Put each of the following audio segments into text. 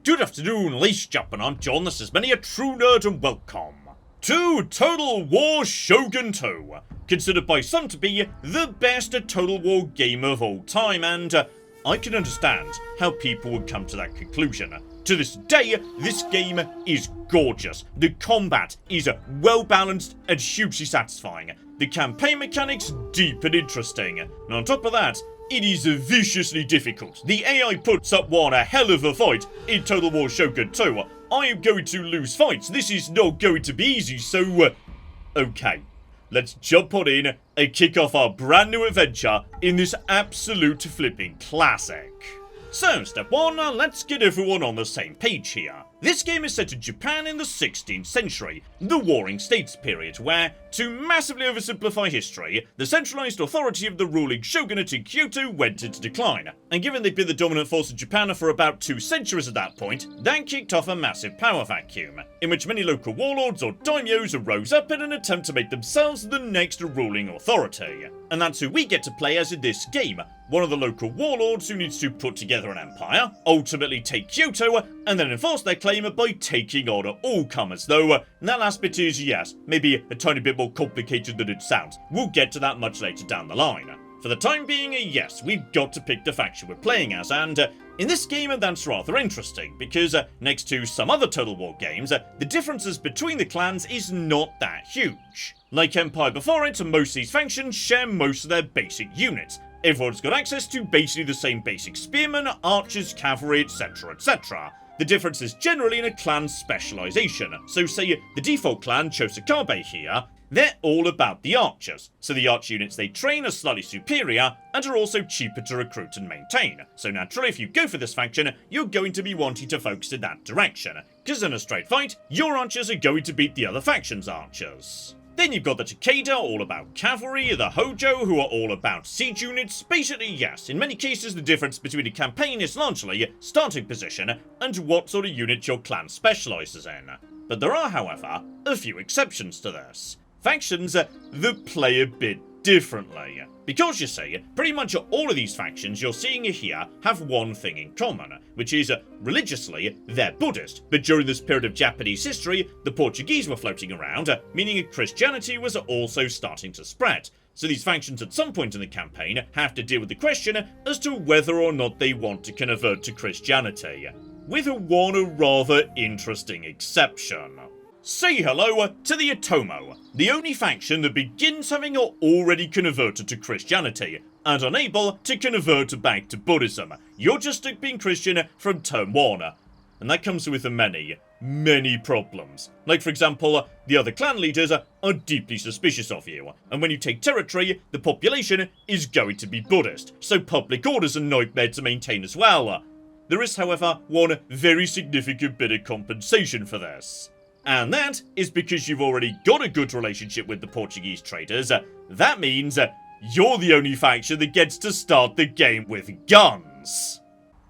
Good afternoon, ladies and gentlemen, I'm John, this is many a true nerd, and welcome to Total War Shogun 2, considered by some to be the best Total War game of all time, and I can understand how people would come to that conclusion. To this day, this game is gorgeous, the combat is well balanced and hugely satisfying, the campaign mechanics deep and interesting, and on top of that, it is viciously difficult. The AI puts up one hell of a fight in Total War Shogun 2. I am going to lose fights. This is not going to be easy, so okay. Let's jump on in and kick off our brand new adventure in this absolute flipping classic. So, step 1, let's get everyone on the same page here. This game is set in Japan in the 16th century, the Warring States period, where, to massively oversimplify history, the centralized authority of the ruling shogunate in Kyoto went into decline. And given they'd been the dominant force in Japan for about 2 centuries at that point, that kicked off a massive power vacuum, in which many local warlords or daimyos rose up in an attempt to make themselves the next ruling authority. And that's who we get to play as in this game, one of the local warlords who needs to put together an empire, ultimately take Kyoto, and then enforce their claim by taking on all comers, though that last bit is, yes, maybe a tiny bit more complicated than it sounds. We'll get to that much later down the line. For the time being, yes, we've got to pick the faction we're playing as, and in this game that's rather interesting, because next to some other Total War games, the differences between the clans is not that huge. Like Empire before it, most of these factions share most of their basic units. Everyone's got access to basically the same basic spearmen, archers, cavalry, etc, etc. The difference is generally in a clan's specialization, so say the default clan Chosakabe here, they're all about the archers, so the arch units they train are slightly superior and are also cheaper to recruit and maintain, so naturally if you go for this faction, you're going to be wanting to focus in that direction, because in a straight fight, your archers are going to beat the other faction's archers. Then you've got the Takeda, all about cavalry, the Hojo, who are all about siege units. Basically, yes, in many cases the difference between a campaign is largely starting position and what sort of unit your clan specialises in. But there are, however, a few exceptions to this. Factions that play a bit differently. Because you see, pretty much all of these factions you're seeing here have one thing in common, which is religiously they're Buddhist, but during this period of Japanese history, the Portuguese were floating around, meaning Christianity was also starting to spread. So these factions at some point in the campaign have to deal with the question as to whether or not they want to convert to Christianity, with one rather interesting exception. Say hello to the Otomo, the only faction that begins having already converted to Christianity, and unable to convert back to Buddhism. You're just stuck being Christian from turn 1. And that comes with many problems. Like for example, the other clan leaders are deeply suspicious of you, and when you take territory, the population is going to be Buddhist, so public order's a nightmare to maintain as well. There is however one very significant bit of compensation for this. And that is because you've already got a good relationship with the Portuguese traders. That means you're the only faction that gets to start the game with guns.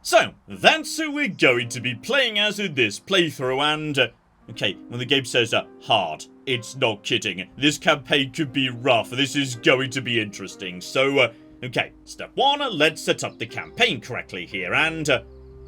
So, that's who we're going to be playing as in this playthrough, and okay, when the game says hard, it's not kidding. This campaign could be rough, this is going to be interesting. So, okay, step 1, let's set up the campaign correctly here, and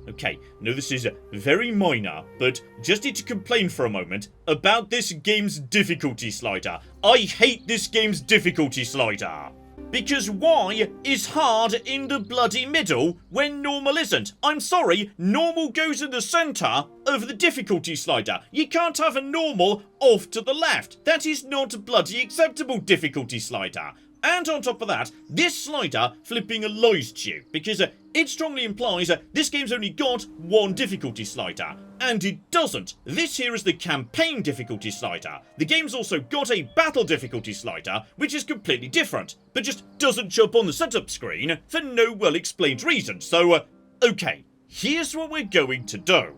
okay, no, this is very minor, but just need to complain for a moment about this game's difficulty slider. I hate this game's difficulty slider. Because why is hard in the bloody middle when normal isn't? I'm sorry, normal goes in the centre of the difficulty slider. You can't have a normal off to the left. That is not a bloody acceptable difficulty slider. And on top of that, this slider flipping lies to you, because it strongly implies this game's only got one difficulty slider, and it doesn't. This here is the campaign difficulty slider. The game's also got a battle difficulty slider, which is completely different, but just doesn't show up on the setup screen for no well-explained reason. So, okay, here's what we're going to do.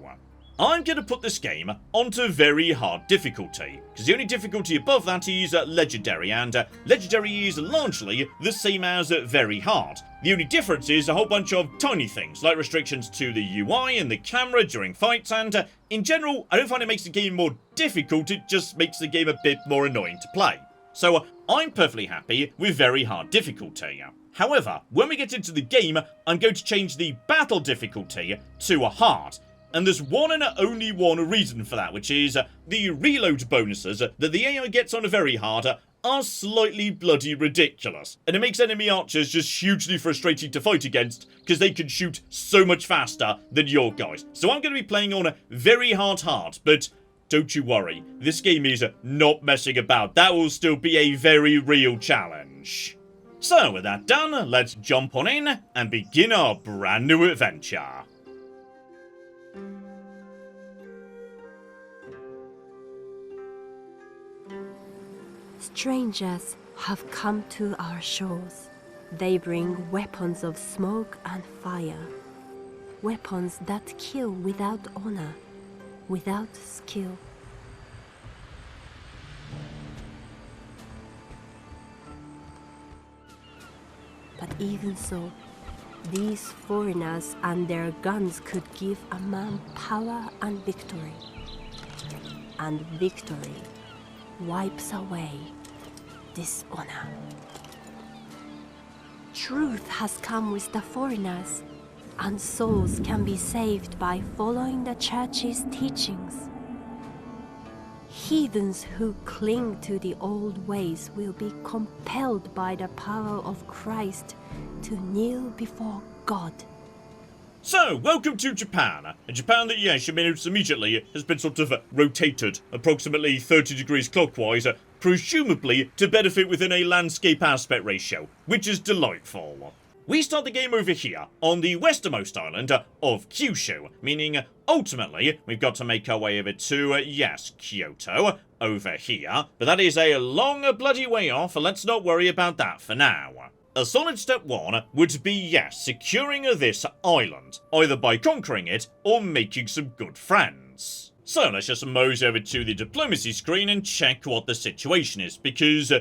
I'm going to put this game onto very hard difficulty, because the only difficulty above that is legendary, and legendary is largely the same as very hard. The only difference is a whole bunch of tiny things, like restrictions to the UI and the camera during fights, and in general, I don't find it makes the game more difficult, it just makes the game a bit more annoying to play. So I'm perfectly happy with very hard difficulty. However, when we get into the game, I'm going to change the battle difficulty to a hard. And there's one and only one reason for that, which is the reload bonuses that the AI gets on a very hard are slightly bloody ridiculous. And it makes enemy archers just hugely frustrating to fight against because they can shoot so much faster than your guys. So I'm going to be playing on very hard, but don't you worry, this game is not messing about. That will still be a very real challenge. So with that done, let's jump on in and begin our brand new adventure. Strangers have come to our shores. They bring weapons of smoke and fire. Weapons that kill without honor, without skill. But even so, these foreigners and their guns could give a man power and victory. And victory wipes away dishonor. Truth has come with the foreigners, and souls can be saved by following the church's teachings. Heathens who cling to the old ways will be compelled by the power of Christ to kneel before God. So, welcome to Japan. A Japan that, yes, you may notice immediately has been sort of rotated approximately 30 degrees clockwise, presumably to benefit within a landscape aspect ratio, which is delightful. We start the game over here, on the westernmost island of Kyushu, meaning ultimately we've got to make our way over to, yes, Kyoto, over here, but that is a long bloody way off, let's not worry about that for now. A solid step one would be, yes, securing this island, either by conquering it or making some good friends. So let's just mosey over to the diplomacy screen and check what the situation is, because,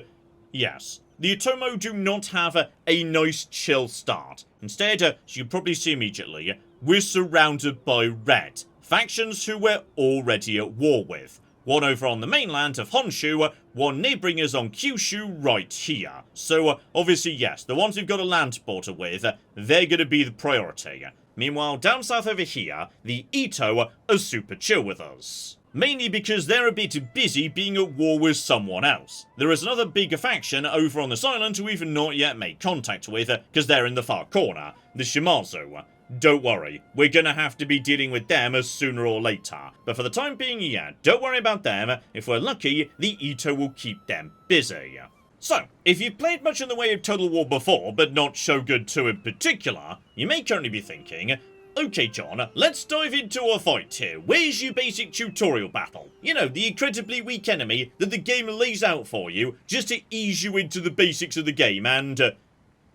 yes, the Otomo do not have a nice chill start. Instead, as you probably see immediately, we're surrounded by red, factions who we're already at war with. One over on the mainland of Honshu, one neighbouring us on Kyushu right here. So, obviously, yes, the ones we've got a land border with, they're going to be the priority. Meanwhile, down south over here, the Ito are super chill with us. Mainly because they're a bit busy being at war with someone else. There is another bigger faction over on this island who we've not yet made contact with, because they're in the far corner, the Shimazu. Don't worry, we're gonna have to be dealing with them sooner or later. But for the time being, yeah, don't worry about them. If we're lucky, the Ito will keep them busy. So, if you've played much in the way of Total War before, but not Shogun 2 in particular, you may currently be thinking, okay John, let's dive into a fight here. Where's your basic tutorial battle? You know, the incredibly weak enemy that the game lays out for you, just to ease you into the basics of the game, and,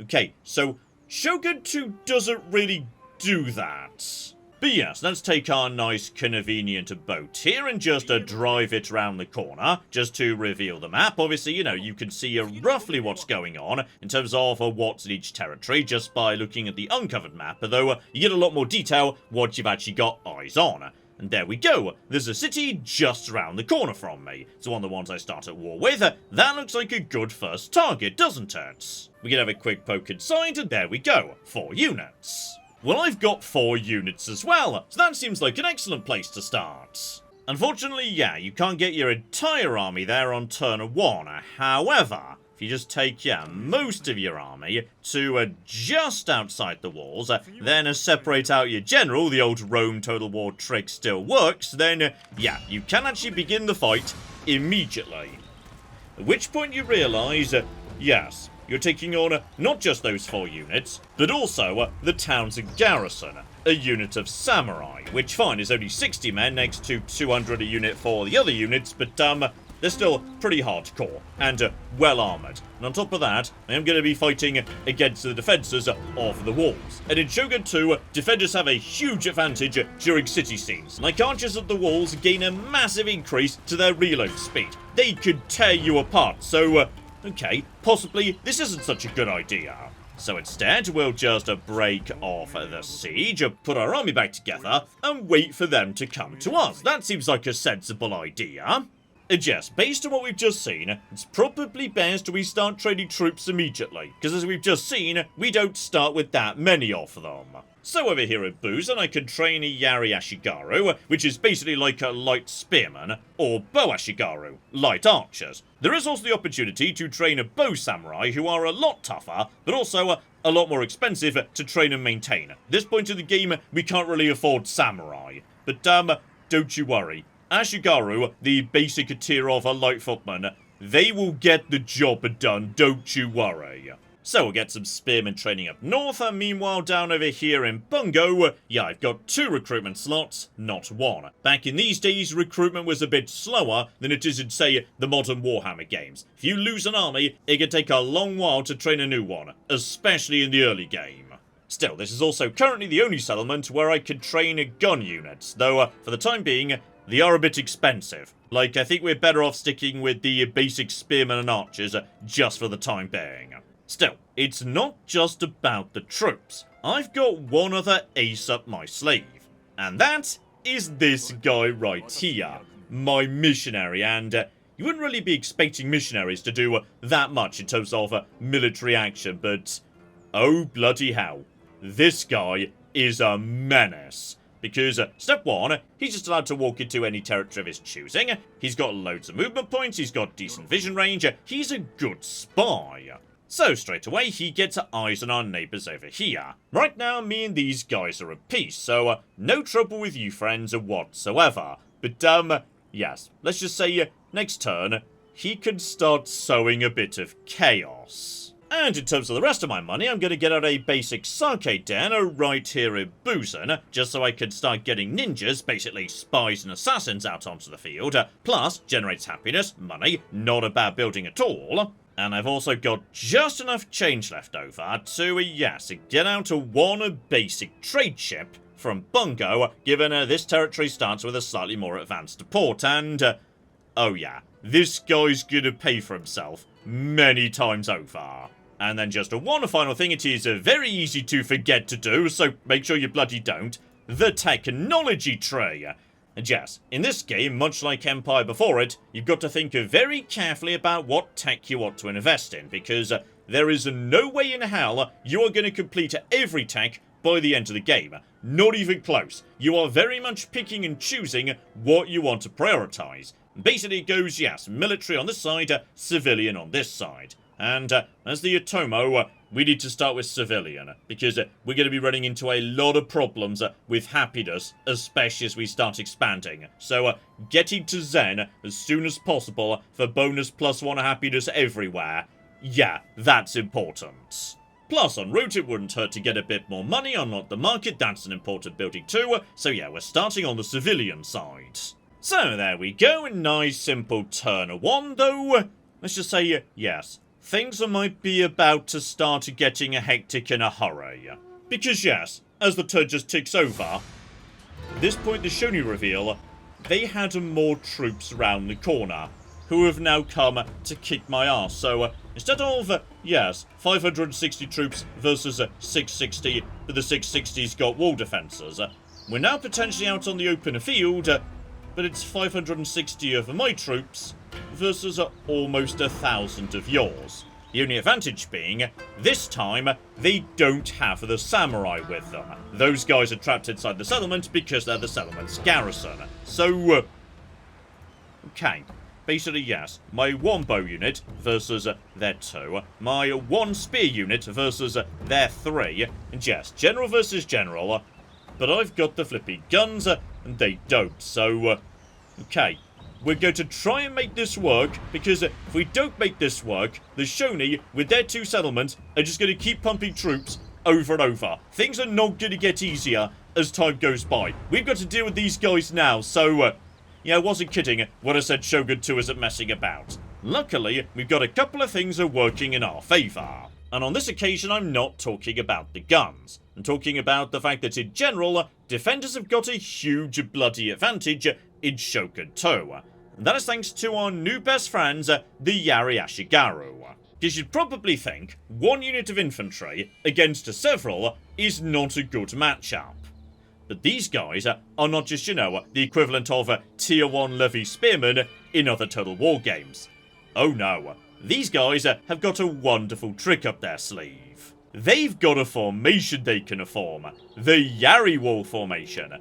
okay, so Shogun 2 doesn't really do that. But yes, let's take our nice convenient boat here and just drive it around the corner, just to reveal the map. Obviously, you know, you can see roughly what's going on in terms of what's in each territory just by looking at the uncovered map, although you get a lot more detail once you've actually got eyes on. And there we go, there's a city just around the corner from me. It's one of the ones I start at war with. That looks like a good first target, doesn't it? We can have a quick poke inside, and there we go, 4 units. Well, I've got 4 units as well, so that seems like an excellent place to start. Unfortunately, yeah, you can't get your entire army there on turn 1. However, if you just take, yeah, most of your army to just outside the walls, then separate out your general, the old Rome Total War trick still works, then, yeah, you can actually begin the fight immediately. At which point you realise, yes, you're taking on not just those 4 units, but also the town's garrison, a unit of samurai, which fine is only 60 men next to 200 a unit for the other units, but they're still pretty hardcore and well armoured. And on top of that, I am going to be fighting against the defences of the walls. And in Shogun 2, defenders have a huge advantage during city scenes. Like archers at the walls gain a massive increase to their reload speed. They could tear you apart, so okay, possibly this isn't such a good idea. So instead, we'll just break off the siege, put our army back together, and wait for them to come to us. That seems like a sensible idea. Yes, based on what we've just seen, it's probably best we start training troops immediately, because as we've just seen, we don't start with that many of them. So over here at Busan, I can train a Yari Ashigaru, which is basically like a light spearman, or bow Ashigaru, light archers. There is also the opportunity to train a bow samurai, who are a lot tougher, but also a lot more expensive to train and maintain. At this point in the game, we can't really afford samurai. But don't you worry. Ashigaru, the basic tier of a light footman, they will get the job done, don't you worry. So we'll get some spearmen training up north, and meanwhile down over here in Bungo, yeah, I've got 2 recruitment slots, not 1. Back in these days, recruitment was a bit slower than it is in, say, the modern Warhammer games. If you lose an army, it can take a long while to train a new one, especially in the early game. Still, this is also currently the only settlement where I can train gun units, though for the time being, they are a bit expensive. Like, I think we're better off sticking with the basic spearmen and archers just for the time being. Still, it's not just about the troops. I've got one other ace up my sleeve. And that is this guy right here. My missionary, and you wouldn't really be expecting missionaries to do that much in terms of military action, but oh bloody hell. This guy is a menace. Because, step 1, he's just allowed to walk into any territory of his choosing. He's got loads of movement points, he's got decent vision range, he's a good spy. So straight away, he gets eyes on our neighbours over here. Right now, me and these guys are at peace, so no trouble with you friends whatsoever. But, yes, let's just say, next turn, he can start sowing a bit of chaos. And in terms of the rest of my money, I'm going to get out a basic sake den right here in Busan, just so I can start getting ninjas, basically spies and assassins, out onto the field. Plus, generates happiness, money, not a bad building at all. And I've also got just enough change left over to, yes, get out one basic trade ship from Bungo, given this territory starts with a slightly more advanced port, and, oh yeah, this guy's gonna pay for himself many times over. And then just one final thing, it is very easy to forget to do, so make sure you bloody don't. The technology tree. And yes, in this game, much like Empire before it, you've got to think very carefully about what tech you want to invest in, because there is no way in hell you are going to complete every tech by the end of the game. Not even close. You are very much picking and choosing what you want to prioritize. Basically it goes, yes, military on this side, civilian on this side. And as the Otomo, we need to start with civilian, because we're going to be running into a lot of problems with happiness, especially as we start expanding. So getting to Zen as soon as possible for bonus +1 happiness everywhere, yeah, that's important. Plus, en route, it wouldn't hurt to get a bit more money, unlock the market, that's an important building too. So yeah, we're starting on the civilian side. So there we go, a nice simple turn 1, though, let's just say, yes, things might be about to start getting hectic in a hurry. Because yes, as the turn just ticks over, at this point the Shogun reveal, they had more troops round the corner, who have now come to kick my ass. So instead of, yes, 560 troops versus 660, but the 660's got wall defences, we're now potentially out on the open field, but it's 560 of my troops versus almost 1,000 of yours. The only advantage being, this time, they don't have the samurai with them. Those guys are trapped inside the settlement because they're the settlement's garrison. So, okay. Basically, yes, my 1 bow unit versus their 2, my 1 spear unit versus their 3, and yes, general versus general, but I've got the flippy guns, and they don't, so, okay. We're going to try and make this work, because if we don't make this work, the Shoni, with their 2 settlements, are just going to keep pumping troops over and over. Things are not going to get easier as time goes by. We've got to deal with these guys now, so, yeah, I wasn't kidding when I said Shogun 2 isn't messing about. Luckily, we've got a couple of things are working in our favour. And on this occasion, I'm not talking about the guns. I'm talking about the fact that in general, defenders have got a huge bloody advantage in Shogun 2. And that is thanks to our new best friends, the Yari Ashigaru. Because you'd probably think 1 unit of infantry against several is not a good matchup. But these guys are not just, you know, the equivalent of tier 1 levy spearmen in other Total War games. Oh no, these guys have got a wonderful trick up their sleeve. They've got a formation they can form, the Yarry Wall formation.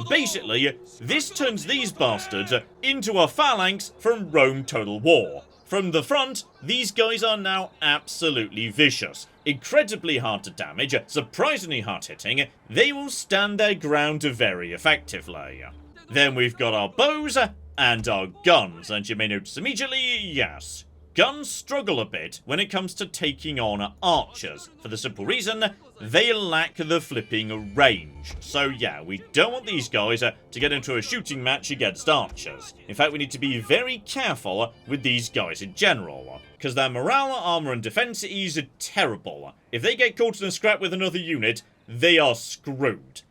Basically, this turns these bastards into a phalanx from Rome Total War. From the front, these guys are now absolutely vicious. Incredibly hard to damage, surprisingly hard hitting, they will stand their ground very effectively. Then we've got our bows and our guns, and you may notice immediately, yes, guns struggle a bit when it comes to taking on archers, for the simple reason they lack the flipping range. So yeah, we don't want these guys to get into a shooting match against archers. In fact, we need to be very careful with these guys in general, because their morale, armor and defense is terrible. If they get caught in a scrap with another unit, they are screwed.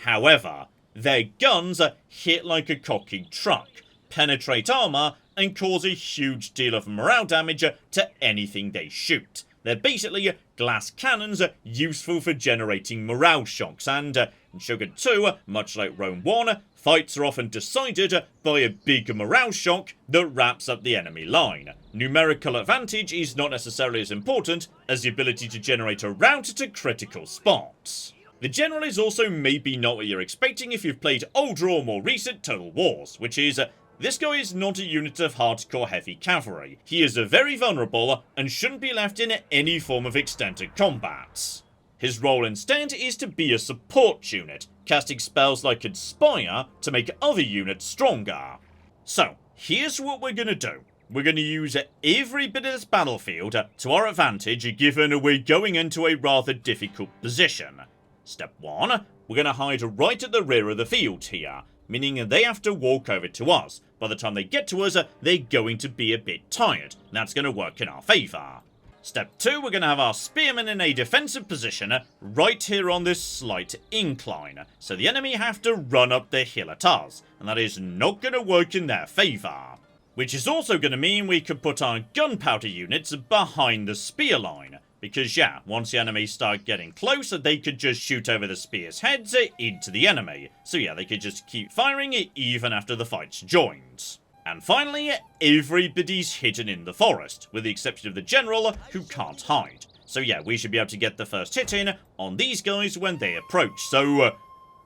However, their guns hit like a cocky truck, penetrate armor, and cause a huge deal of morale damage to anything they shoot. They're basically glass cannons useful for generating morale shocks, and in Shogun 2, much like Rome 1, fights are often decided by a big morale shock that wraps up the enemy line. Numerical advantage is not necessarily as important as the ability to generate a route to critical spots. The general is also maybe not what you're expecting if you've played older or more recent Total Wars, which is this guy is not a unit of hardcore heavy cavalry. He is very vulnerable and shouldn't be left in any form of extended combat. His role instead is to be a support unit, casting spells like Inspire to make other units stronger. So, here's what we're gonna do. We're gonna use every bit of this battlefield to our advantage, given we're going into a rather difficult position. Step 1, we're gonna hide right at the rear of the field here, meaning they have to walk over to us. By the time they get to us, they're going to be a bit tired. That's going to work in our favour. Step 2, we're going to have our spearmen in a defensive position right here on this slight incline. So the enemy have to run up the hill at us, and that is not going to work in their favour. Which is also going to mean we could put our gunpowder units behind the spear line. Because yeah, once the enemy start getting closer, they could just shoot over the spear's heads into the enemy. So yeah, they could just keep firing even after the fight's joined. And finally, everybody's hidden in the forest, with the exception of the general, who can't hide. So yeah, we should be able to get the first hit in on these guys when they approach. So,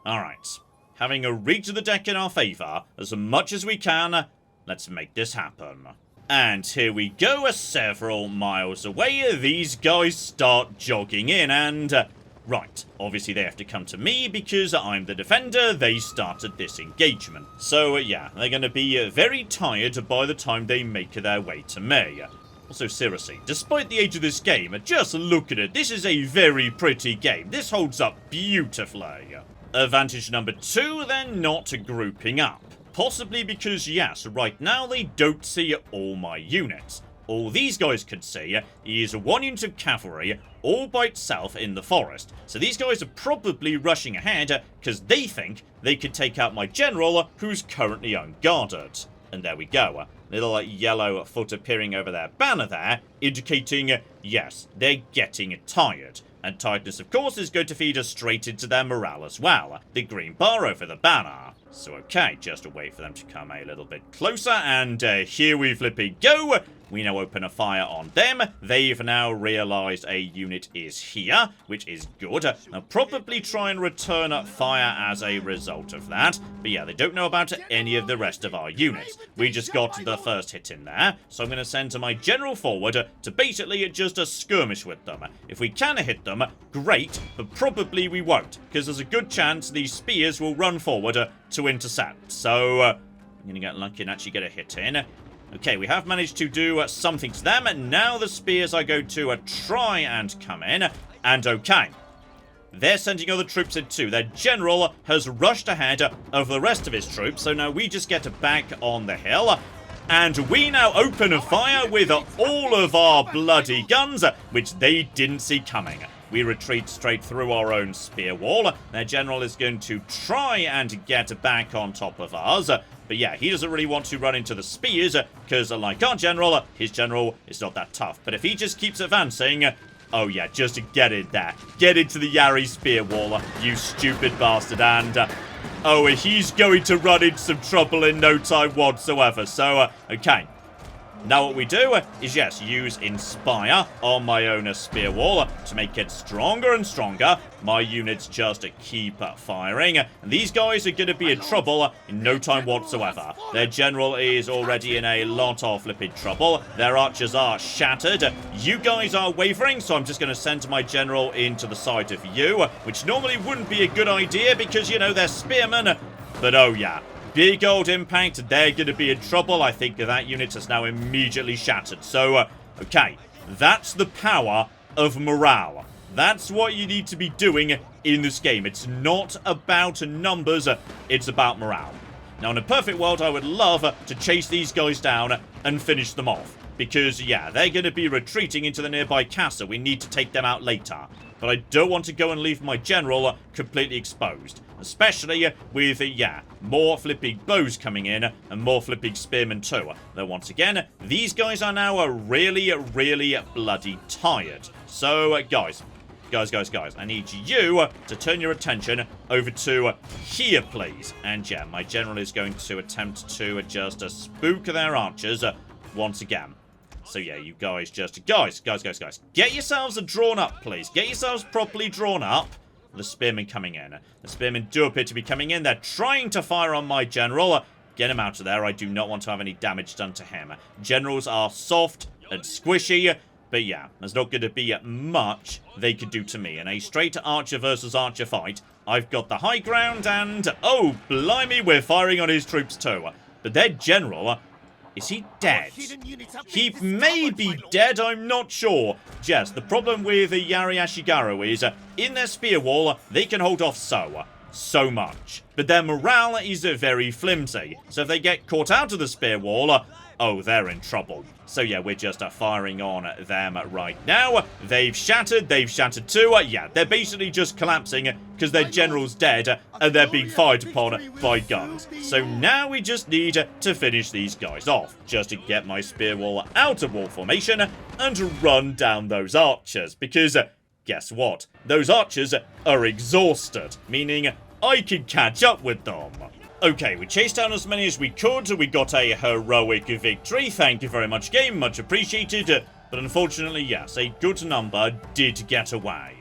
alright. Having a rig to the deck in our favour, as much as we can, let's make this happen. And here we go, several miles away, these guys start jogging in, and right, obviously they have to come to me because I'm the defender, they started this engagement. So yeah, they're going to be very tired by the time they make their way to me. Also seriously, despite the age of this game, just look at it, this is a very pretty game, this holds up beautifully. Advantage number 2, they're not grouping up. Possibly because, yes, right now they don't see all my units. All these guys could see is one unit of cavalry all by itself in the forest. So these guys are probably rushing ahead because they think they could take out my general who's currently unguarded. And there we go. Little yellow foot appearing over their banner there, indicating, yes, they're getting tired. And tiredness, of course, is going to feed us straight into their morale as well. The green bar over the banner. So okay, just wait for them to come a little bit closer, and here we flipping go. We now open a fire on them. They've now realised a unit is here, which is good. They'll probably try and return fire as a result of that. But yeah, they don't know about any of the rest of our units. We just got the first hit in there, so I'm going to send my general forward to basically just skirmish with them. If we can hit them, great, but probably we won't, because there's a good chance these spears will run forward to intercept. So, I'm going to get lucky and actually get a hit in. Okay, we have managed to do something to them, and now the spears are going to try and come in, and okay. They're sending other troops in too. Their general has rushed ahead of the rest of his troops, so now we just get back on the hill, and we now open fire with all of our bloody guns, which they didn't see coming. We retreat straight through our own spear wall. Their general is going to try and get back on top of ours. But yeah, he doesn't really want to run into the spears, because like our general, his general is not that tough. But if he just keeps advancing, Oh yeah, just to get in there. Get into the Yari spear wall, you stupid bastard. And, oh, he's going to run into some trouble in no time whatsoever. So, okay. Now what we do is, yes, use Inspire on my own spear wall to make it stronger and stronger. My units just keep firing. And these guys are going to be in trouble in no time whatsoever. Their general is already in a lot of flipping trouble. Their archers are shattered. You guys are wavering, so I'm just going to send my general into the side of you, which normally wouldn't be a good idea because, you know, they're spearmen. But oh yeah. Big old impact, they're going to be in trouble. I think that unit is now immediately shattered. So, okay, that's the power of morale. That's what you need to be doing in this game. It's not about numbers, it's about morale. Now, in a perfect world, I would love to chase these guys down and finish them off. Because, yeah, they're going to be retreating into the nearby castle. We need to take them out later. But I don't want to go and leave my general completely exposed. Especially with, yeah, more flipping bows coming in and more flipping spearmen too. Though once again, these guys are now really, really bloody tired. So, guys, I need you to turn your attention over to here, please. And yeah, my general is going to attempt to just spook their archers once again. So yeah, you guys just... Guys. Get yourselves drawn up, please. Get yourselves properly drawn up. The spearmen coming in. The spearmen do appear to be coming in. They're trying to fire on my general. Get him out of there. I do not want to have any damage done to him. Generals are soft and squishy. But yeah, there's not going to be much they could do to me. In a straight archer versus archer fight, I've got the high ground and... Oh, blimey, we're firing on his troops too. But their general... Is he dead? He may be dead, I'm not sure. Yes, the problem with Yari Ashigaru is, in their spear wall, they can hold off so much. But their morale is very flimsy. So if they get caught out of the spear wall, oh, they're in trouble. So yeah, we're just firing on them right now. They've shattered too. Yeah, they're basically just collapsing because their general's dead and they're being fired upon by guns. So now we just need to finish these guys off. Just to get my spear wall out of wall formation and run down those archers. Because, guess what? Those archers are exhausted. Meaning, I can catch up with them. Okay, we chased down as many as we could. We got a heroic victory. Thank you very much, game. Much appreciated. But unfortunately, yes, a good number did get away.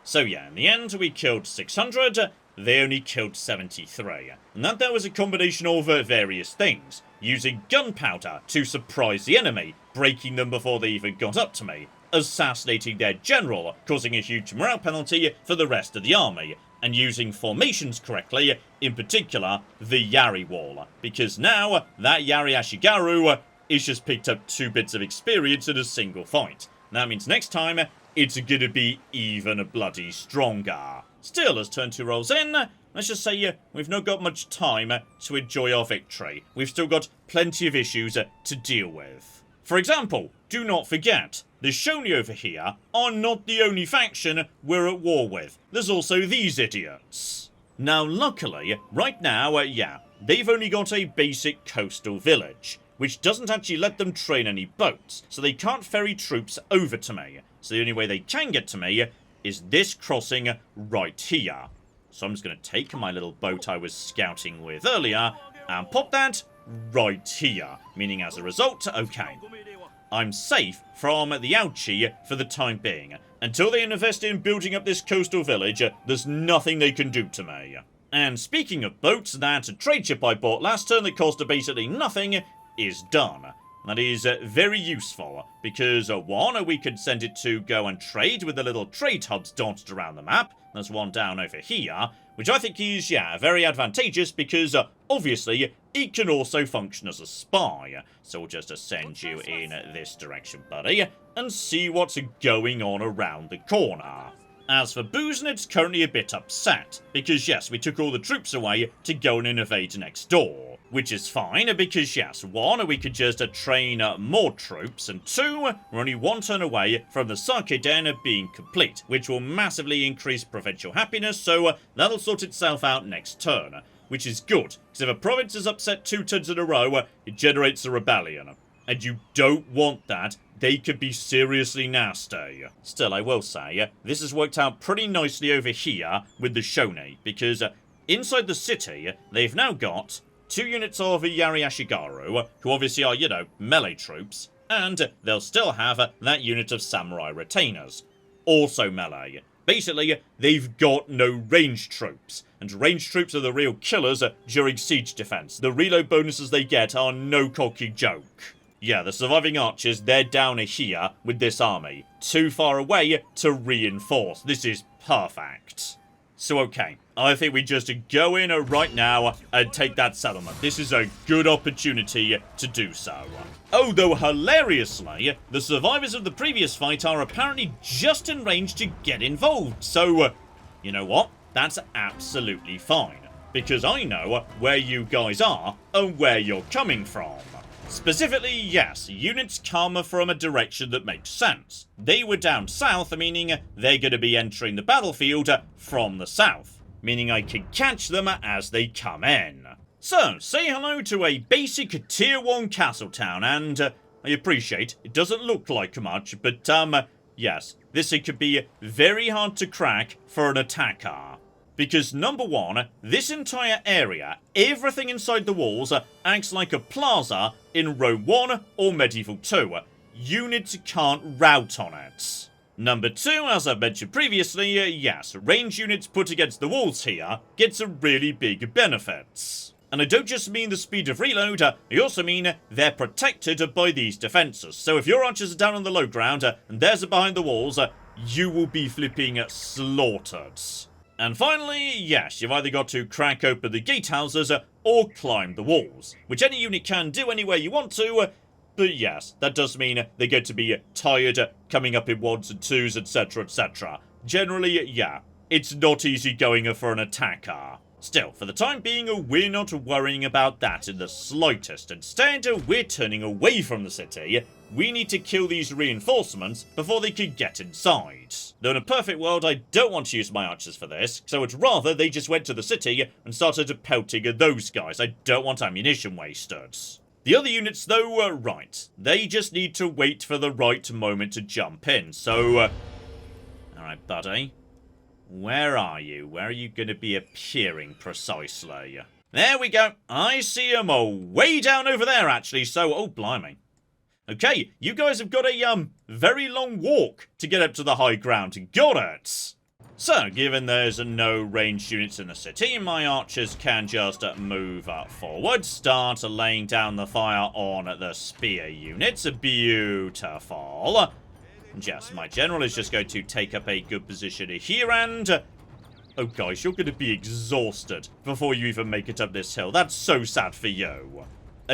So yeah, in the end, we killed 600. They only killed 73. And that was a combination of various things. Using gunpowder to surprise the enemy, breaking them before they even got up to me. Assassinating their general, causing a huge morale penalty for the rest of the army. And using formations correctly, in particular, the Yari wall. Because now, that Yari Ashigaru is just picked up 2 bits of experience in a single fight. That means next time, it's gonna be even bloody stronger. Still, as turn 2 rolls in, let's just say we've not got much time to enjoy our victory. We've still got plenty of issues to deal with. For example, do not forget, the Shoni over here are not the only faction we're at war with. There's also these idiots. Now, luckily, right now, yeah, they've only got a basic coastal village, which doesn't actually let them train any boats, so they can't ferry troops over to me. So the only way they can get to me is this crossing right here. So I'm just going to take my little boat I was scouting with earlier and pop that right here. Meaning as a result, okay, I'm safe from the ouchie for the time being. Until they invest in building up this coastal village, there's nothing they can do to me. And speaking of boats, that trade ship I bought last turn that cost basically nothing is done. That is very useful, because one, we could send it to go and trade with the little trade hubs dotted around the map. There's one down over here, which I think is, yeah, very advantageous because, obviously, it can also function as a spy. So we'll just send you in this direction, buddy, and see what's going on around the corner. As for Boozin, it's currently a bit upset, because yes, we took all the troops away to go and invade next door. Which is fine, because yes, 1, we could just train more troops, and 2, we're only 1 turn away from the Sake Den being complete, which will massively increase provincial happiness, so that'll sort itself out next turn. Which is good, because if a province is upset 2 turns in a row, it generates a rebellion. And you don't want that they could be seriously nasty. Still, I will say, this has worked out pretty nicely over here with the Shoni, because inside the city, they've now got 2 units of Yari Ashigaru, who obviously are, you know, melee troops, and they'll still have that unit of samurai retainers, also melee. Basically, they've got no ranged troops, and ranged troops are the real killers during siege defense. The reload bonuses they get are no cocky joke. Yeah, the surviving archers, they're down here with this army, too far away to reinforce. This is perfect. So okay, I think we just go in right now and take that settlement. This is a good opportunity to do so. Oh, though hilariously, the survivors of the previous fight are apparently just in range to get involved. So, you know what? That's absolutely fine. Because I know where you guys are and where you're coming from. Specifically, yes, units come from a direction that makes sense. They were down south, meaning they're going to be entering the battlefield from the south, meaning I can catch them as they come in. So, say hello to a basic tier 1 castle town, and I appreciate it doesn't look like much, but yes, this could be very hard to crack for an attacker. Because number one, this entire area, everything inside the walls, acts like a plaza in Rome 1 or Medieval 2. Units can't rout on it. Number two, as I mentioned previously, yes, range units put against the walls here gets a really big benefits. And I don't just mean the speed of reload, I also mean they're protected by these defences. So if your archers are down on the low ground and theirs are behind the walls, you will be flipping slaughtered. And finally, yes, you've either got to crack open the gatehouses or climb the walls, which any unit can do anywhere you want to, but yes, that does mean they get to be tired, coming up in 1s and 2s, etc, etc. Generally, yeah, it's not easy going for an attacker. Still, for the time being, we're not worrying about that in the slightest. Instead, we're turning away from the city. We need to kill these reinforcements before they can get inside. Though in a perfect world, I don't want to use my archers for this, so I'd rather they just went to the city and started pelting those guys. I don't want ammunition wasted. The other units, though, right. They just need to wait for the right moment to jump in, so... Alright, buddy. Where are you? Where are you going to be appearing precisely? There we go. I see them all way down over there, actually, so... Oh, blimey. Okay, you guys have got a, very long walk to get up to the high ground. Got it! So, given there's no ranged units in the city, my archers can just move forward, start laying down the fire on the spear units. Beautiful. Yes, my general is just going to take up a good position here and... Oh, guys, you're going to be exhausted before you even make it up this hill. That's so sad for you.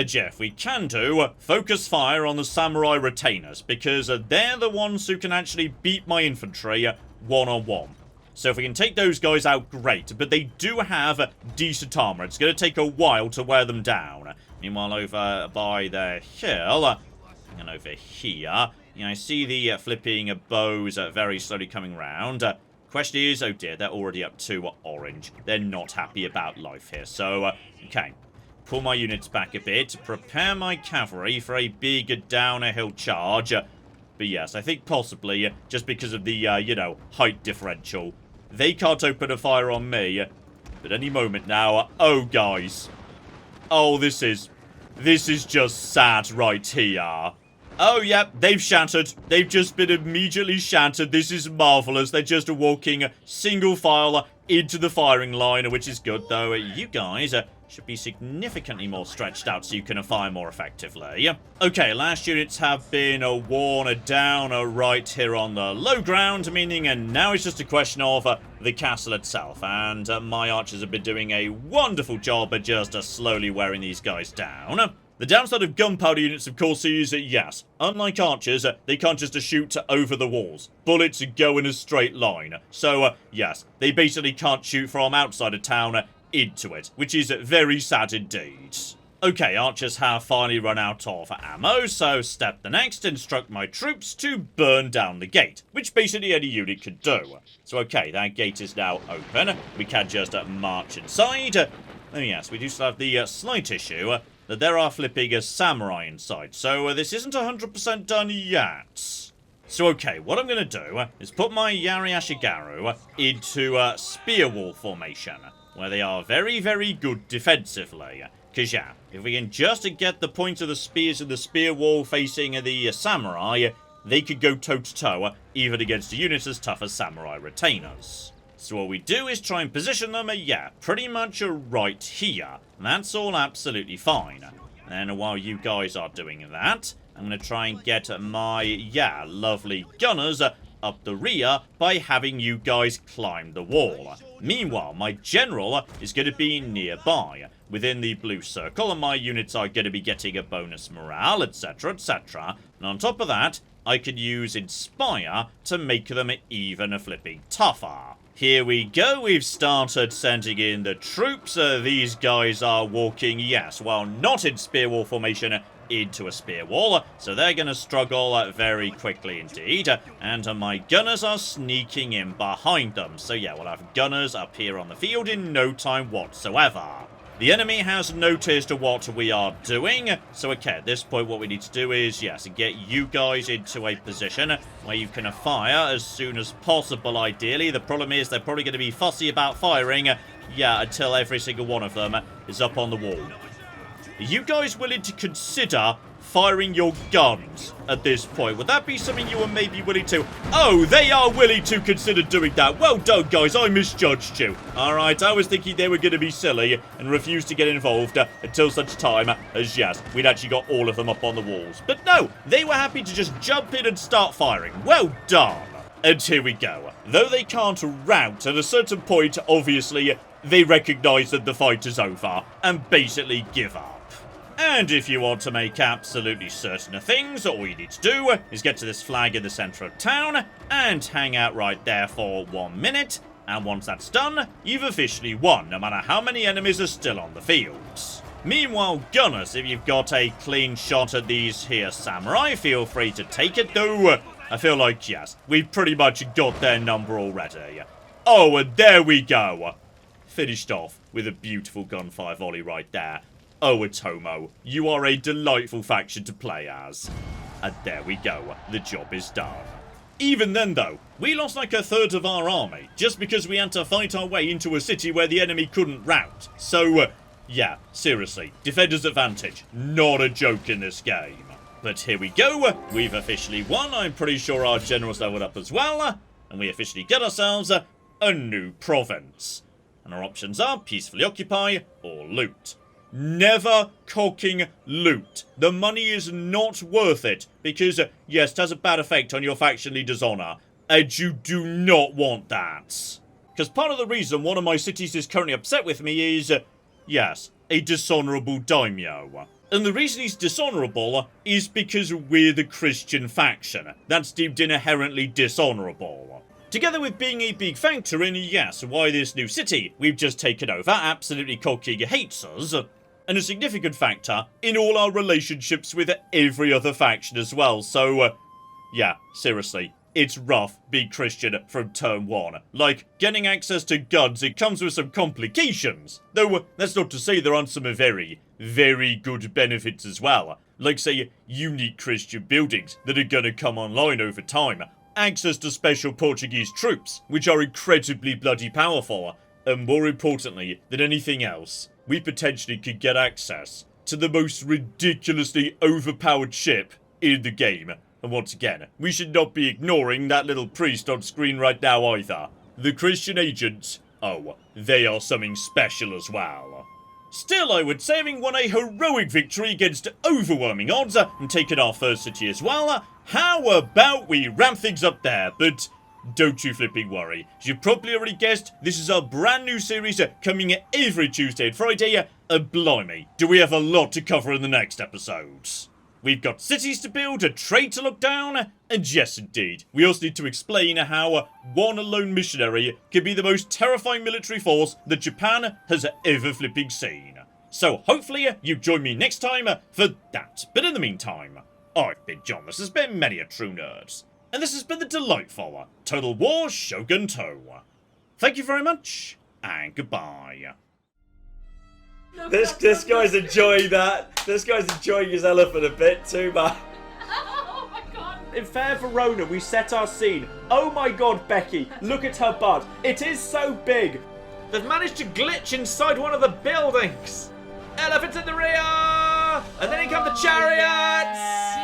Jeff, we can do focus fire on the samurai retainers, because they're the ones who can actually beat my infantry one-on-one. So if we can take those guys out, great. But they do have decent armor. It's going to take a while to wear them down. Meanwhile, over by the hill, and over here, you know, I see the flipping bows very slowly coming round. Question is, oh dear, they're already up to orange. They're not happy about life here. So, okay. Pull my units back a bit, prepare my cavalry for a big downhill charge. But yes, I think possibly, just because of the, you know, height differential, they can't open a fire on me. But any moment now, oh guys. Oh, this is just sad right here. Oh, yep, they've shattered. They've just been immediately shattered. This is marvellous. They're just walking single file into the firing line, which is good, though. You guys... should be significantly more stretched out so you can fire more effectively. Okay, last units have been worn down right here on the low ground, meaning now it's just a question of the castle itself. And my archers have been doing a wonderful job at just slowly wearing these guys down. The downside of gunpowder units, of course, is, yes, unlike archers, they can't just shoot over the walls. Bullets go in a straight line. So, yes, they basically can't shoot from outside of town into it, which is very sad indeed. Okay, archers have finally run out of ammo, so step the next, instruct my troops to burn down the gate, which basically any unit could do. So okay, that gate is now open. We can just march inside. Oh yes, we do still have the slight issue that there are flipping a samurai inside. So this isn't 100% done yet. So okay, what I'm going to do is put my Yari Ashigaru into spear wall formation, where they are very, very good defensively. Because yeah, if we can just get the point of the spears in the spear wall facing the samurai, they could go toe-to-toe, even against a unit as tough as samurai retainers. So what we do is try and position them, yeah, pretty much right here. That's all absolutely fine. And while you guys are doing that, I'm going to try and get my, yeah, lovely gunners up the rear by having you guys climb the wall. Meanwhile, my general is going to be nearby, within the blue circle, and my units are going to be getting a bonus morale, etc, etc. And on top of that, I could use Inspire to make them even flipping tougher. Here we go, we've started sending in the troops. These guys are walking, yes, while not in spear wall formation, into a spear wall, so they're going to struggle very quickly indeed, and my gunners are sneaking in behind them. So yeah, we'll have gunners up here on the field in no time whatsoever. The enemy has noticed what we are doing, so okay, at this point what we need to do is, yes, get you guys into a position where you can fire as soon as possible, ideally. The problem is they're probably going to be fussy about firing, yeah, until every single one of them is up on the wall. Are you guys willing to consider firing your guns at this point? Would that be something you were maybe willing to? Oh, they are willing to consider doing that. Well done, guys. I misjudged you. Alright, I was thinking they were going to be silly and refuse to get involved until such time as, yes, we'd actually got all of them up on the walls. But no, they were happy to just jump in and start firing. Well done. And here we go. Though they can't rout, at a certain point, obviously, they recognise that the fight is over and basically give up. And if you want to make absolutely certain of things, all you need to do is get to this flag in the centre of town and hang out right there for 1 minute. And once that's done, you've officially won, no matter how many enemies are still on the fields. Meanwhile, gunners, if you've got a clean shot at these here samurai, feel free to take it, though I feel like, yes, we've pretty much got their number already. Oh, and there we go. Finished off with a beautiful gunfire volley right there. Oh, Atomo, you are a delightful faction to play as. And there we go, the job is done. Even then though, we lost like a third of our army, just because we had to fight our way into a city where the enemy couldn't rout. So, yeah, seriously, defender's advantage, not a joke in this game. But here we go, we've officially won. I'm pretty sure our general's leveled up as well, and we officially get ourselves a new province. And our options are peacefully occupy or loot. Never cocking loot. The money is not worth it because, yes, it has a bad effect on your faction leader's honour, and you do not want that. Because part of the reason one of my cities is currently upset with me is, yes, a dishonourable daimyo. And the reason he's dishonourable is because we're the Christian faction. That's deemed inherently dishonourable. Together with being a big factor in, yes, why this new city we've just taken over absolutely cocking hates us, and a significant factor in all our relationships with every other faction as well. So, yeah, seriously, it's rough being Christian from turn 1. Like, getting access to guns, it comes with some complications. Though, that's not to say there aren't some very, very good benefits as well. Like, say, unique Christian buildings that are gonna come online over time. Access to special Portuguese troops, which are incredibly bloody powerful. And more importantly than anything else, we potentially could get access to the most ridiculously overpowered ship in the game. And once again, we should not be ignoring that little priest on screen right now either. The Christian agents, oh, they are something special as well. Still, I would say having won a heroic victory against overwhelming odds and taken our first city as well, how about we ramp things up there? But don't you flipping worry. As you probably already guessed, this is our brand new series coming every Tuesday and Friday. And blimey, do we have a lot to cover in the next episodes. We've got cities to build, a trade to look down, and yes indeed, we also need to explain how one lone missionary can be the most terrifying military force that Japan has ever flipping seen. So hopefully you join me next time for that. But in the meantime, I've been John, this has been Many a True Nerd, and this has been the delightful Total War Shogun 2. Thank you very much, and goodbye. This guy's enjoying that. This guy's enjoying his elephant a bit too much. Oh my god. In Fair Verona, we set our scene. Oh my god, Becky, look at her butt. It is so big. They've managed to glitch inside one of the buildings. Elephants in the rear! And then in come the chariots!